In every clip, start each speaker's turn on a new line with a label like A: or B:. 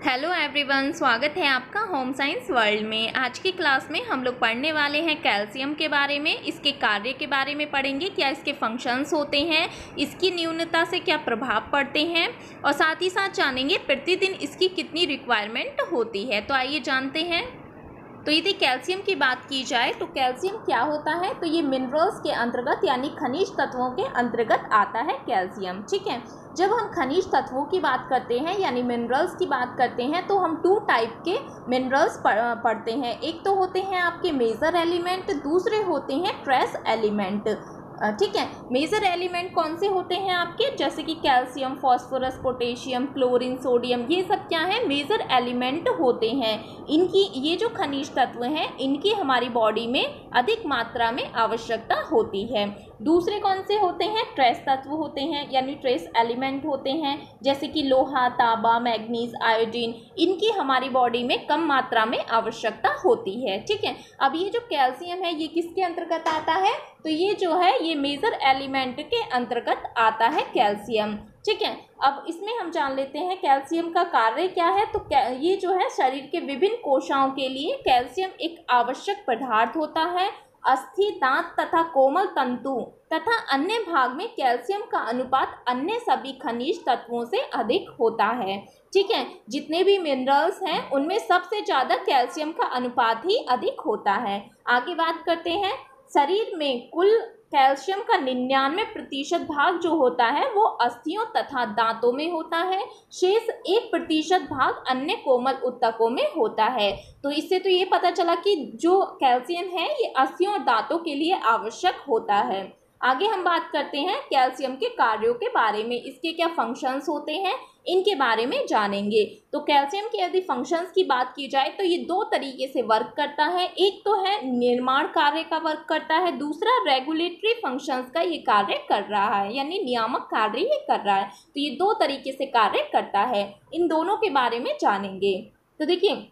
A: Hello everyone, स्वागत है आपका होम साइंस वर्ल्ड में। आज की क्लास में हम लोग पढ़ने वाले हैं कैल्शियम के बारे में। इसके कार्य के बारे में पढ़ेंगे, क्या इसके फंक्शंस होते हैं, इसकी न्यूनता से क्या प्रभाव पड़ते हैं और साथ ही साथ जानेंगे प्रतिदिन इसकी कितनी रिक्वायरमेंट होती है। तो आइए जानते हैं। तो यदि कैल्शियम की बात की जाए तो कैल्शियम क्या होता है, तो ये मिनरल्स के अंतर्गत यानी खनिज तत्वों के अंतर्गत आता है कैल्शियम। ठीक है, जब हम खनिज तत्वों की बात करते हैं यानी मिनरल्स की बात करते हैं तो हम 2 टाइप के मिनरल्स पढ़ते हैं। एक तो होते हैं आपके मेजर एलिमेंट, दूसरे होते हैं ट्रेस एलिमेंट। ठीक है, मेजर एलिमेंट कौन से होते हैं आपके, जैसे कि calcium, phosphorus, potassium, chlorine, sodium, ये सब क्या है, मेजर एलिमेंट होते हैं। इनकी ये जो खनिज तत्व हैं इनकी हमारी बॉडी में अधिक मात्रा में आवश्यकता होती है। दूसरे कौन से होते हैं, ट्रेस तत्व होते हैं यानी ट्रेस एलिमेंट होते हैं, जैसे कि लोहा, तांबा, मैग्नीज, आयोडीन, इनकी हमारी बॉडी में कम मात्रा में आवश्यकता होती है। ठीक है, अब ये जो कैल्शियम है ये किसके अंतर्गत आता है, तो ये जो है ये मेजर एलिमेंट के अंतर्गत आता है कैल्शियम। ठीक है, अब इसमें हम जान लेते हैं कैल्शियम का कार्य क्या है। तो ये जो है शरीर के विभिन्न कोशिकाओं के लिए कैल्शियम एक आवश्यक पदार्थ होता है। अस्थि, दांत तथा कोमल तंतु तथा अन्य भाग में कैल्शियम का अनुपात अन्य सभी खनिज तत्वों से अधिक होता है। ठीक है, जितने भी मिनरल्स हैं उनमें सबसे ज़्यादा कैल्शियम का अनुपात ही अधिक होता है। आगे बात करते हैं, शरीर में कुल कैल्शियम का 99% भाग जो होता है वो अस्थियों तथा दांतों में होता है। शेष 1% भाग अन्य कोमल ऊतकों में होता है। तो इससे तो ये पता चला कि जो कैल्शियम है ये अस्थियों और दांतों के लिए आवश्यक होता है। आगे हम बात करते हैं कैल्शियम के कार्यों के बारे में, इसके क्या फंक्शंस होते हैं इनके बारे में जानेंगे। तो कैल्शियम के यदि फंक्शंस की बात की जाए तो ये 2 तरीके से वर्क करता है। एक तो है निर्माण कार्य का वर्क करता है, दूसरा रेगुलेटरी फंक्शंस का ये कार्य कर रहा है यानी नियामक कार्य ये कर रहा है। तो ये 2 तरीके से कार्य करता है, इन दोनों के बारे में जानेंगे। तो देखिए,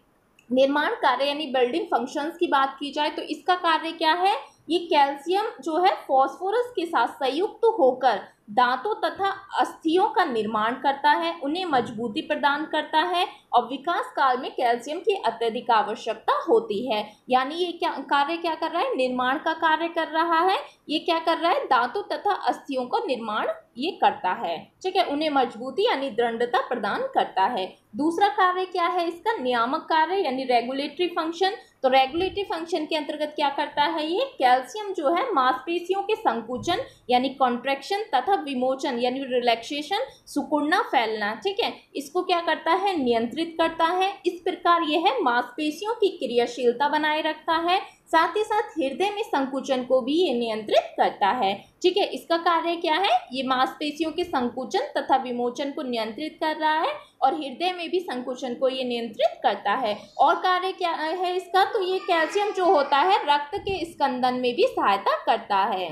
A: निर्माण कार्य यानी बिल्डिंग फंक्शंस की बात की जाए तो इसका कार्य क्या है, ये कैल्शियम जो है फास्फोरस के साथ संयुक्त होकर दांतों तथा अस्थियों का निर्माण करता है, उन्हें मजबूती प्रदान करता है और विकास काल में कैल्शियम की अत्यधिक आवश्यकता होती है। यानी ये क्या कार्य क्या कर रहा है, निर्माण का कार्य कर रहा है। ये क्या कर रहा है, दांतों तथा अस्थियों का निर्माण ये करता है। ठीक है, उन्हें मजबूती यानी दृढ़ता प्रदान करता है। दूसरा कार्य क्या है इसका, नियामक कार्य यानी रेगुलेटरी फंक्शन। तो रेगुलेटरी फंक्शन के अंतर्गत क्या करता है, ये कैल्शियम जो है मांसपेशियों के संकुचन यानी कॉन्ट्रैक्शन तथा विमोचन यानी रिलैक्सेशन, सिकुड़ना, फैलना, ठीक है, इसको क्या करता है, नियंत्रित करता है। इस प्रकार यह है मांसपेशियों की क्रियाशीलता बनाए रखता है, साथ ही साथ हृदय में संकुचन को भी ये नियंत्रित करता है। ठीक है, इसका कार्य क्या है, ये मांसपेशियों के संकुचन तथा विमोचन को नियंत्रित कर रहा है और हृदय में भी संकुचन को ये नियंत्रित करता है। और कार्य क्या है इसका, तो ये कैल्शियम जो होता है रक्त के स्कंदन में भी सहायता करता है।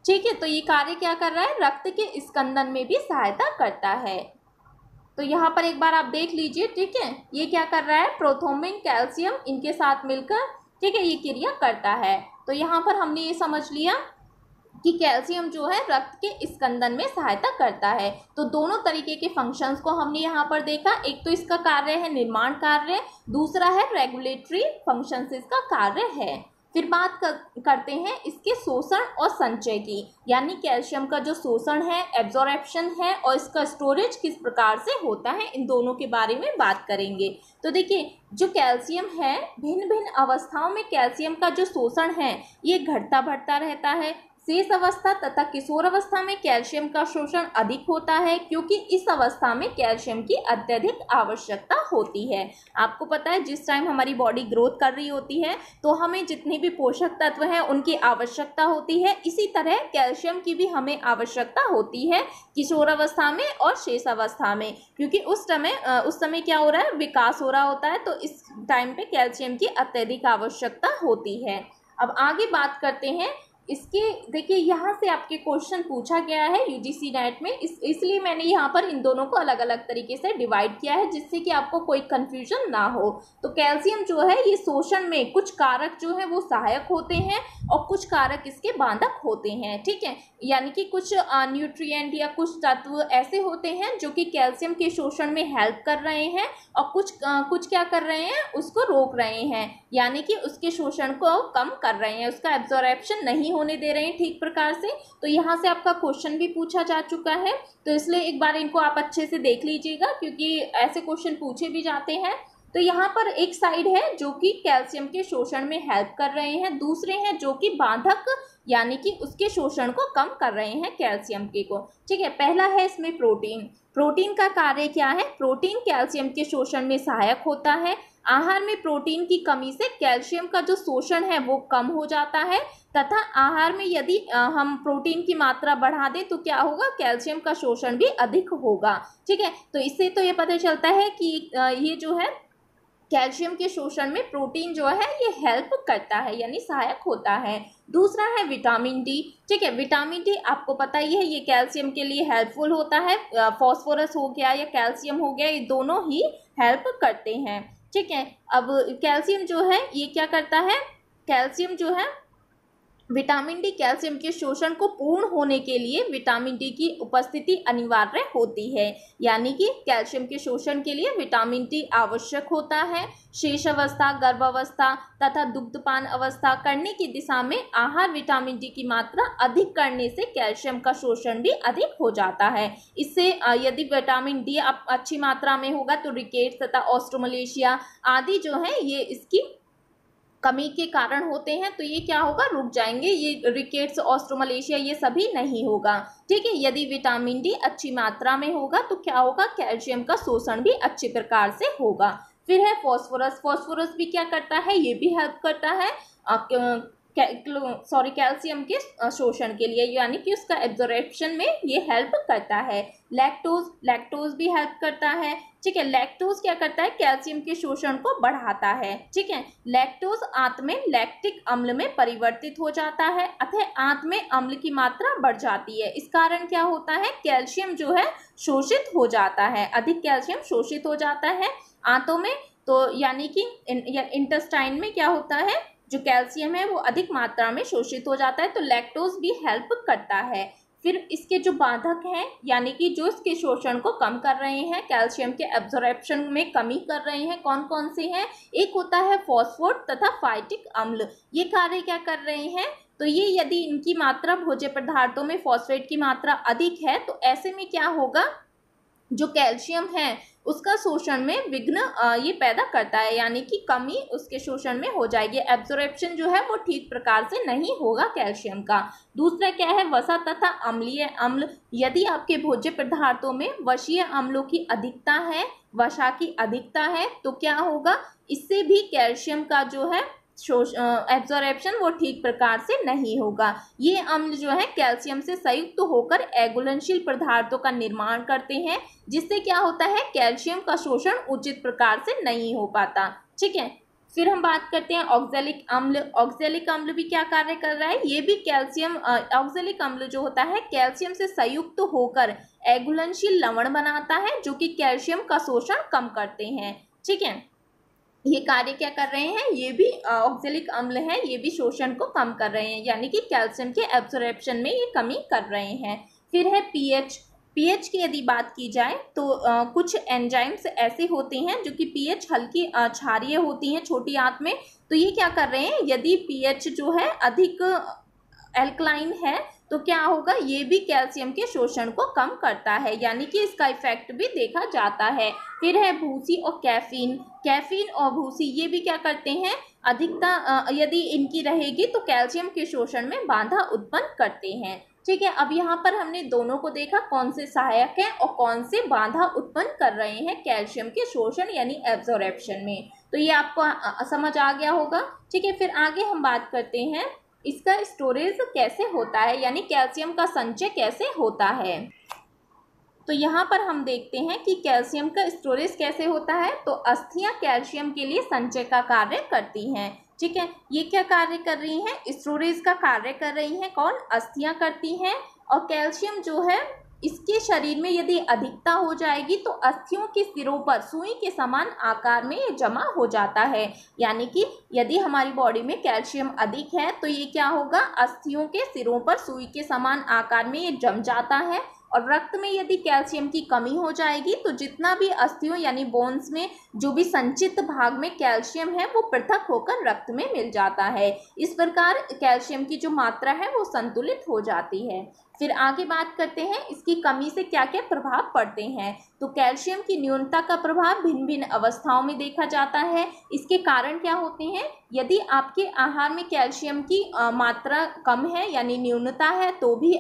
A: ठीक है, तो ये कार्य क्या कर रहा है, रक्त के स्कंदन में भी सहायता करता है। तो यहाँ पर एक बार आप देख लीजिए। ठीक है, ये क्या कर रहा है, प्रोथ्रोम्बिन, कैल्शियम इनके साथ मिलकर, ठीक है, ये क्रिया करता है। तो यहाँ पर हमने ये समझ लिया कि कैल्शियम जो है रक्त के स्कंदन में सहायता करता है। तो दोनों तरीके के फंक्शंस को हमने यहाँ पर देखा। एक तो इसका कार्य है निर्माण कार्य, दूसरा है रेगुलेटरी फंक्शंस इसका कार्य है। फिर बात करते हैं इसके शोषण और संचय की, यानी कैल्शियम का जो शोषण है, एब्जॉर्प्शन है और इसका स्टोरेज किस प्रकार से होता है, इन दोनों के बारे में बात करेंगे। तो देखिए, जो कैल्शियम है भिन्न भिन्न अवस्थाओं में कैल्शियम का जो शोषण है ये घटता बढ़ता रहता है। शेष अवस्था तथा किशोर अवस्था में कैल्शियम का शोषण अधिक होता है क्योंकि इस अवस्था में कैल्शियम की अत्यधिक आवश्यकता होती है। आपको पता है जिस टाइम हमारी बॉडी ग्रोथ कर रही होती है तो हमें जितने भी पोषक तत्व हैं उनकी आवश्यकता होती है, इसी तरह कैल्शियम की भी हमें आवश्यकता होती है किशोर अवस्था में और शेष अवस्था में, क्योंकि उस समय क्या हो रहा है, विकास हो रहा होता है। तो इस टाइम पे कैल्शियम की अत्यधिक आवश्यकता होती है। अब आगे बात करते हैं इसके देखिए यहाँ से आपके क्वेश्चन पूछा गया है यूजीसी नेट में, इसलिए मैंने यहाँ पर इन दोनों को अलग अलग तरीके से डिवाइड किया है जिससे कि आपको कोई कंफ्यूजन ना हो। तो कैल्शियम जो है ये शोषण में कुछ कारक जो है वो सहायक होते हैं और कुछ कारक इसके बाधक होते हैं, ठीक है। यानी कि कुछ न्यूट्रिएंट या कुछ तत्व ऐसे होते हैं जो कि कैल्शियम के शोषण में हेल्प कर रहे हैं और कुछ क्या कर रहे हैं, उसको रोक रहे हैं, यानी कि उसके शोषण को कम कर रहे हैं, उसका एब्जॉर्प्शन नहीं होने दे रहे हैं ठीक प्रकार से। तो यहाँ से आपका क्वेश्चन भी पूछा जा चुका है, तो इसलिए एक बार इनको आप अच्छे से देख लीजिएगा क्योंकि ऐसे क्वेश्चन पूछे भी जाते हैं। तो यहाँ पर एक साइड है जो कि कैल्शियम के शोषण में हेल्प कर रहे हैं, दूसरे हैं जो कि बाधक यानी कि उसके शोषण को कम कर रहे हैं कैल्शियम के को, ठीक है। पहला है इसमें प्रोटीन। प्रोटीन का कार्य क्या है? प्रोटीन कैल्शियम के शोषण में सहायक होता है। आहार में प्रोटीन की कमी से कैल्शियम का जो शोषण है वो कम हो जाता है तथा आहार में यदि हम प्रोटीन की मात्रा बढ़ा दें तो क्या होगा, कैल्शियम का शोषण भी अधिक होगा, ठीक है। तो इससे तो ये पता चलता है कि ये जो है कैल्शियम के शोषण में प्रोटीन जो है ये हेल्प करता है यानी सहायक होता है। दूसरा है विटामिन डी, ठीक है। विटामिन डी आपको पता ही है ये कैल्शियम के लिए हेल्पफुल होता है। फॉस्फोरस हो गया या कैल्शियम हो गया, ये दोनों ही हेल्प करते हैं, ठीक है। अब कैल्शियम जो है ये क्या करता है, कैल्शियम जो है विटामिन डी कैल्शियम के शोषण को पूर्ण होने के लिए विटामिन डी की उपस्थिति अनिवार्य होती है, यानी कि कैल्शियम के शोषण के लिए विटामिन डी आवश्यक होता है। शेष अवस्था, गर्भावस्था तथा दुग्धपान अवस्था करने की दिशा में आहार विटामिन डी की मात्रा अधिक करने से कैल्शियम का शोषण भी अधिक हो जाता है। इससे यदि विटामिन डी अच्छी मात्रा में होगा तो रिकेट्स तथा ऑस्ट्रोमलेशिया आदि जो है ये इसकी कमी के कारण होते हैं, तो ये क्या होगा, रुक जाएंगे, ये रिकेट्स, ऑस्ट्रोमलेशिया ये सभी नहीं होगा, ठीक है। यदि विटामिन डी अच्छी मात्रा में होगा तो क्या होगा, कैल्शियम का शोषण भी अच्छे प्रकार से होगा। फिर है फॉस्फोरस। फॉस्फोरस भी क्या करता है, ये भी हेल्प करता है कैल्शियम के शोषण के लिए, यानी कि उसका एब्जॉर्प्शन में ये हेल्प करता है। लैक्टोज भी हेल्प करता है, ठीक है। लैक्टोज क्या करता है, कैल्शियम के शोषण को बढ़ाता है, ठीक है। लैक्टोज आंत में लैक्टिक अम्ल में परिवर्तित हो जाता है, अतः आंत में अम्ल की मात्रा बढ़ जाती है। इस कारण क्या होता है, कैल्शियम जो है शोषित हो जाता है, अधिक कैल्शियम शोषित हो जाता है आंतों में। तो यानी कि इंटेस्टाइन में क्या होता है, जो कैल्शियम है वो अधिक मात्रा में शोषित हो जाता है, तो लैक्टोज भी हेल्प करता है। फिर इसके जो बाधक हैं यानी कि जो इसके शोषण को कम कर रहे हैं, कैल्शियम के एब्जॉर्प्शन में कमी कर रहे हैं, कौन कौन से हैं, एक होता है फॉस्फेट तथा फाइटिक अम्ल। ये कार्य क्या कर रहे हैं, तो ये यदि इनकी मात्रा भोज्य पदार्थों में फॉस्फेट की मात्रा अधिक है तो ऐसे में क्या होगा, जो कैल्शियम है उसका शोषण में विघ्न ये पैदा करता है, यानी कि कमी उसके शोषण में हो जाएगी, एब्जॉर्प्शन जो है वो ठीक प्रकार से नहीं होगा कैल्शियम का। दूसरा क्या है, वसा तथा अम्लीय अम्ल। यदि आपके भोज्य पदार्थों में वशीय अम्लों की अधिकता है, वसा की अधिकता है, तो क्या होगा, इससे भी कैल्शियम का जो है एब्जॉर्प्शन वो ठीक प्रकार से नहीं होगा। ये अम्ल जो है कैल्शियम से संयुक्त होकर एगुलनशील पदार्थों का निर्माण करते हैं, जिससे क्या होता है, कैल्शियम का शोषण उचित प्रकार से नहीं हो पाता, ठीक है। फिर हम बात करते हैं ऑक्जेलिक अम्ल। ऑक्जेलिक अम्ल भी क्या कार्य कर रहा है, ये भी कैल्शियम, ऑक्जेलिक अम्ल जो होता है कैल्शियम से संयुक्त होकर एगुलनशील लवण बनाता है, जो कि कैल्शियम का शोषण कम करते हैं, ठीक है। ये कार्य क्या कर रहे हैं, ये भी ऑक्जेलिक अम्ल है, ये भी शोषण को कम कर रहे हैं, यानी कि कैल्शियम के एब्जॉर्प्शन में ये कमी कर रहे हैं। फिर है पीएच। पीएच की यदि बात की जाए तो कुछ एंजाइम्स ऐसे होते हैं जो कि पीएच हल्की क्षारीय होती हैं छोटी आंत में, तो ये क्या कर रहे हैं, यदि पीएच जो है अधिक एल्कलाइन है तो क्या होगा, ये भी कैल्शियम के शोषण को कम करता है, यानी कि इसका इफेक्ट भी देखा जाता है। फिर है भूसी और कैफीन। कैफीन और भूसी ये भी क्या करते हैं, अधिकता यदि इनकी रहेगी तो कैल्शियम के शोषण में बाधा उत्पन्न करते हैं, ठीक है। अब यहाँ पर हमने दोनों को देखा, कौन से सहायक हैं और कौन से बाधा उत्पन्न कर रहे हैं कैल्शियम के शोषण यानी एब्जॉर्प्शन में, तो ये आपको समझ आ गया होगा, ठीक है। फिर आगे हम बात करते हैं इसका स्टोरेज कैसे होता है, यानी कैल्शियम का संचय कैसे होता है। तो यहाँ पर हम देखते हैं कि कैल्शियम का स्टोरेज कैसे होता है। तो अस्थियां कैल्शियम के लिए संचय का कार्य करती हैं, ठीक है। ये क्या कार्य कर रही हैं? स्टोरेज का कार्य कर रही हैं। कौन? अस्थियां करती हैं। और कैल्शियम जो है इसके शरीर में यदि अधिकता हो जाएगी तो अस्थियों के सिरों पर सुई के समान आकार में ये जमा हो जाता है। यानी कि यदि हमारी बॉडी में कैल्शियम अधिक है तो ये क्या होगा? अस्थियों के सिरों पर सुई के समान आकार में ये जम जाता है। और रक्त में यदि कैल्शियम की कमी हो जाएगी तो जितना भी अस्थियों यानी बोन्स में जो भी संचित भाग में कैल्शियम है वो पृथक होकर रक्त में मिल जाता है। इस प्रकार कैल्शियम की जो मात्रा है वो संतुलित हो जाती है। फिर आगे बात करते हैं इसकी कमी से क्या क्या प्रभाव पड़ते हैं। तो कैल्शियम की न्यूनता का प्रभाव भिन्न भिन्न अवस्थाओं में देखा जाता है। इसके कारण क्या होते हैं? यदि आपके आहार में कैल्शियम की मात्रा कम है यानी न्यूनता है तो भी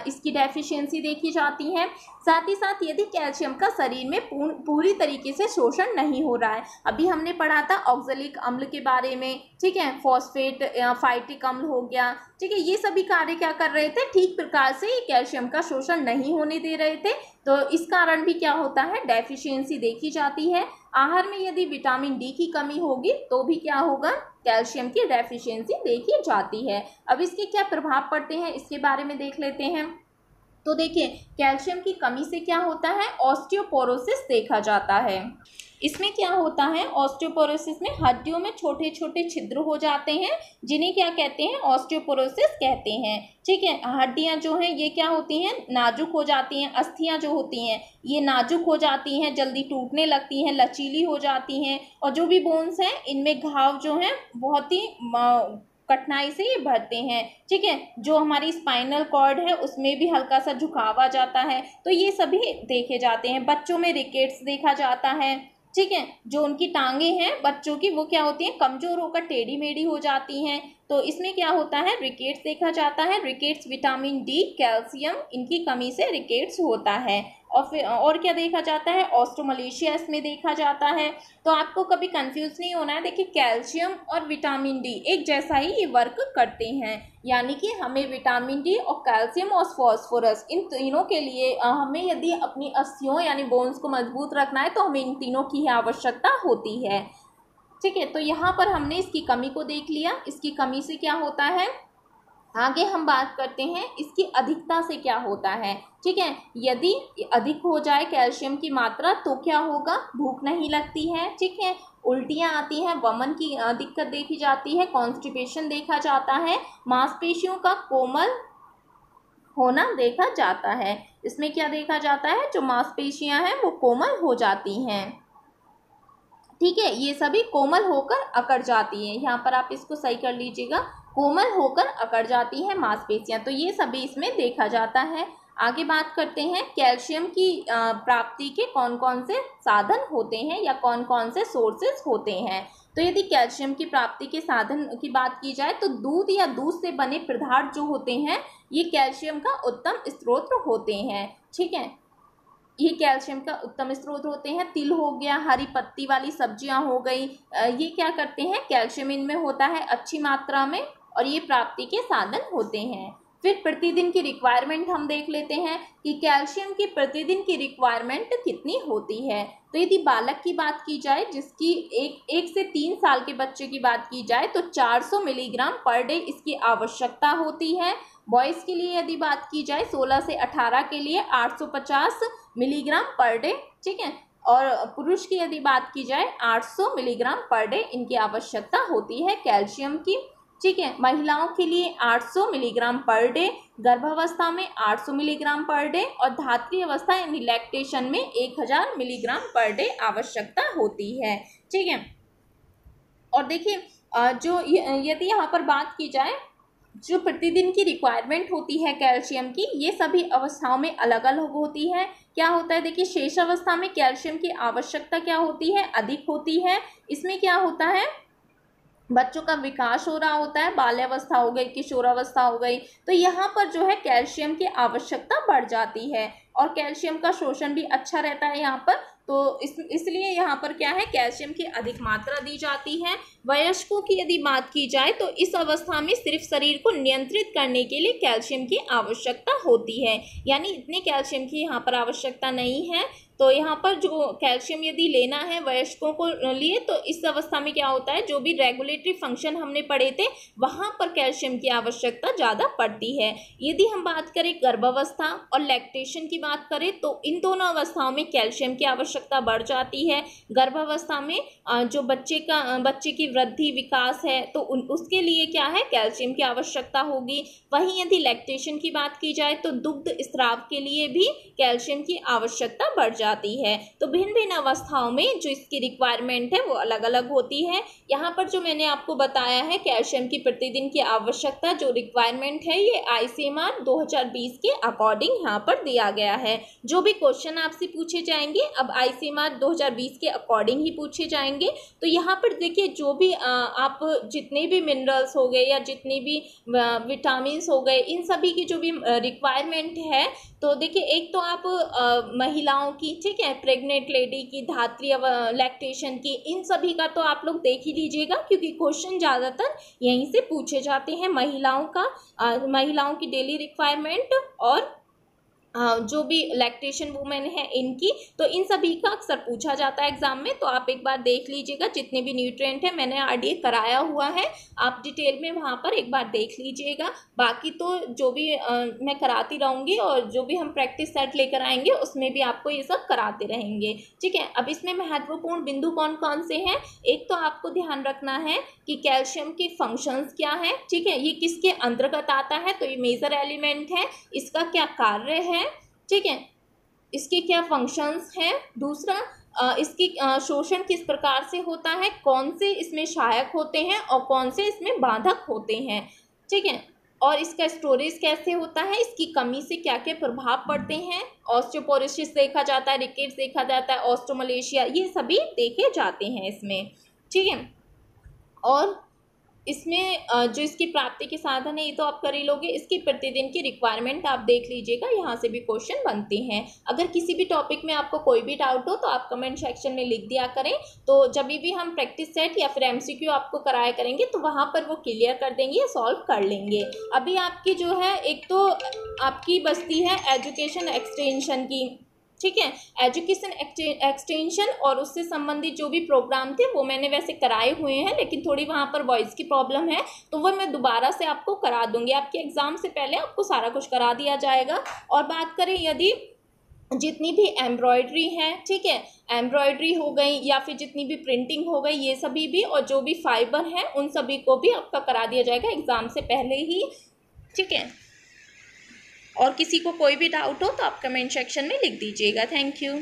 A: इसकी डेफिशिएंसी देखी जाती है। साथ ही साथ यदि कैल्शियम का शरीर में पूरी तरीके से शोषण नहीं हो रहा है। अभी हमने पढ़ा था ऑक्जेलिक अम्ल के बारे में, ठीक है, फॉस्फेट फाइटिक अम्ल हो गया, ठीक है, ये सभी कार्य क्या कर रहे थे? ठीक प्रकार से कैल्शियम का शोषण नहीं होने दे रहे थे। तो इस कारण भी क्या होता है? डेफिशिएंसी देखी जाती है। आहार में यदि विटामिन डी की कमी होगी तो भी क्या होगा? कैल्शियम की डेफिशिएंसी देखी जाती है। अब इसके क्या प्रभाव पड़ते हैं इसके बारे में देख लेते हैं। तो देखिए कैल्शियम की कमी से क्या होता है? ऑस्टियोपोरोसिस देखा जाता है। इसमें क्या होता है? ऑस्टियोपोरोसिस में हड्डियों में छोटे छोटे छिद्र हो जाते हैं जिन्हें क्या कहते हैं? ऑस्टियोपोरोसिस कहते हैं। ठीक है, हड्डियां जो हैं ये क्या होती हैं? नाजुक हो जाती हैं। अस्थियां जो होती हैं ये नाजुक हो जाती हैं, जल्दी टूटने लगती हैं, लचीली हो जाती हैं। और जो भी बोन्स हैं इनमें घाव जो हैं बहुत ही कठिनाई से ये भरते हैं। ठीक है, जो हमारी स्पाइनल कॉर्ड है उसमें भी हल्का सा झुकाव आ जाता है। तो ये सभी देखे जाते हैं। बच्चों में रिकेट्स देखा जाता है। ठीक है, जो उनकी टांगे हैं बच्चों की वो क्या होती हैं? कमजोर होकर टेढ़ी मेढ़ी हो जाती हैं। तो इसमें क्या होता है? रिकेट्स देखा जाता है। रिकेट्स विटामिन डी, कैल्शियम इनकी कमी से रिकेट्स होता है। और फिर और क्या देखा जाता है? ऑस्ट्रोमलेशिया इसमें देखा जाता है। तो आपको कभी कंफ्यूज नहीं होना है। देखिए कैल्शियम और विटामिन डी एक जैसा ही ये वर्क करते हैं। यानी कि हमें विटामिन डी और कैल्शियम और फॉस्फोरस इन तीनों के लिए हमें यदि अपनी अस्थियों यानी बोन्स को मजबूत रखना है तो हमें इन तीनों की ही आवश्यकता होती है। ठीक है, तो यहाँ पर हमने इसकी कमी को देख लिया। इसकी कमी से क्या होता है? आगे हम बात करते हैं इसकी अधिकता से क्या होता है। ठीक है, यदि अधिक हो जाए कैल्शियम की मात्रा तो क्या होगा? भूख नहीं लगती है। ठीक है, उल्टियाँ आती हैं, वमन की दिक्कत देखी जाती है, कॉन्स्टिपेशन देखा जाता है, मांसपेशियों का कोमल होना देखा जाता है। इसमें क्या देखा जाता है? जो मांसपेशियां हैं वो कोमल हो जाती हैं। ठीक है, ये सभी कोमल होकर अकड़ जाती हैं। यहाँ पर आप इसको सही कर लीजिएगा, कोमल होकर अकड़ जाती हैं मांसपेशियां। तो ये सभी इसमें देखा जाता है। आगे बात करते हैं कैल्शियम की प्राप्ति के कौन कौन से साधन होते हैं या कौन कौन से सोर्सेज होते हैं। तो यदि कैल्शियम की प्राप्ति के साधन की बात की जाए तो दूध या दूध से बने पदार्थ जो होते हैं ये कैल्शियम का उत्तम स्रोत होते हैं। ठीक है, ये कैल्शियम का उत्तम स्रोत होते हैं। तिल हो गया, हरी पत्ती वाली सब्जियां हो गई, ये क्या करते हैं? कैल्शियम इनमें होता है अच्छी मात्रा में और ये प्राप्ति के साधन होते हैं। फिर प्रतिदिन की रिक्वायरमेंट हम देख लेते हैं कि कैल्शियम की प्रतिदिन की रिक्वायरमेंट कितनी होती है। तो यदि बालक की बात की जाए जिसकी एक से 3 साल के बच्चे की बात की जाए तो 400 मिलीग्राम पर डे इसकी आवश्यकता होती है। बॉयज़ के लिए यदि बात की जाए 16 से 18 के लिए 850 मिलीग्राम पर डे। ठीक है, और पुरुष की यदि बात की जाए 800 मिलीग्राम पर डे इनकी आवश्यकता होती है कैल्शियम की। ठीक है, महिलाओं के लिए 800 मिलीग्राम पर डे, गर्भावस्था में 800 मिलीग्राम पर डे और धात्री अवस्था यानी लैक्टेशन में 1000 मिलीग्राम पर डे आवश्यकता होती है। ठीक है, और देखिए जो यदि यहाँ पर बात की जाए जो प्रतिदिन की रिक्वायरमेंट होती है कैल्शियम की ये सभी अवस्थाओं में अलग अलग होती है। क्या होता है? देखिए शेष अवस्था में कैल्शियम की आवश्यकता क्या होती है? अधिक होती है। इसमें क्या होता है? बच्चों का विकास हो रहा होता है, बाल्यावस्था हो गई, किशोरावस्था हो गई, तो यहाँ पर जो है कैल्शियम की आवश्यकता बढ़ जाती है और कैल्शियम का शोषण भी अच्छा रहता है यहाँ पर। तो इसलिए यहाँ पर क्या है? कैल्शियम की अधिक मात्रा दी जाती है। वयस्कों की यदि बात की जाए तो इस अवस्था में सिर्फ शरीर को नियंत्रित करने के लिए कैल्शियम की आवश्यकता होती है, यानी इतने कैल्शियम की यहाँ पर आवश्यकता नहीं है। तो यहाँ पर जो कैल्शियम यदि लेना है वयस्कों को लिए, तो इस अवस्था में क्या होता है, जो भी रेगुलेटरी फंक्शन हमने पढ़े थे वहाँ पर कैल्शियम की आवश्यकता ज़्यादा पड़ती है। यदि हम बात करें गर्भावस्था और लैक्टेशन की बात करें तो इन दोनों अवस्थाओं में कैल्शियम की आवश्यकता बढ़ जाती है। गर्भावस्था में जो बच्चे की वृद्धि विकास है तो उसके लिए क्या है, कैल्शियम की आवश्यकता होगी। वहीं यदि लैक्टेशन की बात की जाए तो दुग्ध स्राव के लिए भी कैल्शियम की आवश्यकता बढ़ जाती है। तो भिन्न भिन्न अवस्थाओं में जो इसकी रिक्वायरमेंट है वो अलग अलग होती है। यहाँ पर जो मैंने आपको बताया है कैल्शियम की प्रतिदिन की आवश्यकता जो रिक्वायरमेंट है ये ICMR 2020 के अकॉर्डिंग यहाँ पर दिया गया है। जो भी क्वेश्चन आपसे पूछे जाएंगे अब ICMR 2020 के अकॉर्डिंग ही पूछे जाएंगे। तो यहाँ पर देखिए जो भी आप जितने भी मिनरल्स हो गए या जितने भी विटामिन हो गए, इन सभी की जो भी रिक्वायरमेंट है, तो देखिए एक तो आप महिलाओं की, ठीक है, प्रेग्नेंट लेडी की, धात्री लैक्टेशन की, इन सभी का तो आप लोग देख ही लीजिएगा क्योंकि क्वेश्चन ज़्यादातर यहीं से पूछे जाते हैं। महिलाओं की डेली रिक्वायरमेंट और जो भी लैक्टेशन वुमेन है इनकी, तो इन सभी का अक्सर पूछा जाता है एग्जाम में। तो आप एक बार देख लीजिएगा, जितने भी न्यूट्रिएंट है मैंने RDA कराया हुआ है, आप डिटेल में वहाँ पर एक बार देख लीजिएगा। बाकी तो जो भी मैं कराती रहूँगी और जो भी हम प्रैक्टिस सेट लेकर आएंगे उसमें भी आपको ये सब कराते रहेंगे, ठीक है। अब इसमें महत्वपूर्ण बिंदु कौन कौन से हैं, एक तो आपको ध्यान रखना है कि कैल्शियम के फंक्शंस क्या है, ठीक है, ये किसके अंतर्गत आता है, तो ये मेजर एलिमेंट है, इसका क्या कार्य है, ठीक है, इसके क्या फंक्शंस हैं। दूसरा इसकी शोषण किस प्रकार से होता है, कौन से इसमें सहायक होते हैं और कौन से इसमें बाधक होते हैं, ठीक है, और इसका स्टोरेज कैसे होता है, इसकी कमी से क्या क्या प्रभाव पड़ते हैं, ऑस्टियोपोरोसिस देखा जाता है, रिकेट्स देखा जाता है, ऑस्टियोमलेशिया, ये सभी देखे जाते हैं इसमें, ठीक है। और इसमें जो इसकी प्राप्ति के साधन है ये तो आप कर ही लोगे, इसकी प्रतिदिन की रिक्वायरमेंट आप देख लीजिएगा, यहाँ से भी क्वेश्चन बनते हैं। अगर किसी भी टॉपिक में आपको कोई भी डाउट हो तो आप कमेंट सेक्शन में लिख दिया करें, तो जब भी हम प्रैक्टिस सेट या फिर MCQ आपको कराया करेंगे तो वहाँ पर वो क्लियर कर देंगे या सॉल्व कर लेंगे। अभी आपकी जो है एक तो आपकी बस्ती है एजुकेशन एक्सटेंशन की, ठीक है, एजुकेशन एक्सटेंशन और उससे संबंधित जो भी प्रोग्राम थे वो मैंने वैसे कराए हुए हैं, लेकिन थोड़ी वहाँ पर वॉइस की प्रॉब्लम है तो वो मैं दोबारा से आपको करा दूंगी, आपके एग्ज़ाम से पहले आपको सारा कुछ करा दिया जाएगा। और बात करें यदि जितनी भी एम्ब्रॉयडरी है, ठीक है, एम्ब्रॉयडरी हो गई या फिर जितनी भी प्रिंटिंग हो गई, ये सभी भी, और जो भी फाइबर है उन सभी को भी आपका करा दिया जाएगा एग्ज़ाम से पहले ही, ठीक है। और किसी को कोई भी डाउट हो तो आप कमेंट सेक्शन में लिख दीजिएगा। Thank you.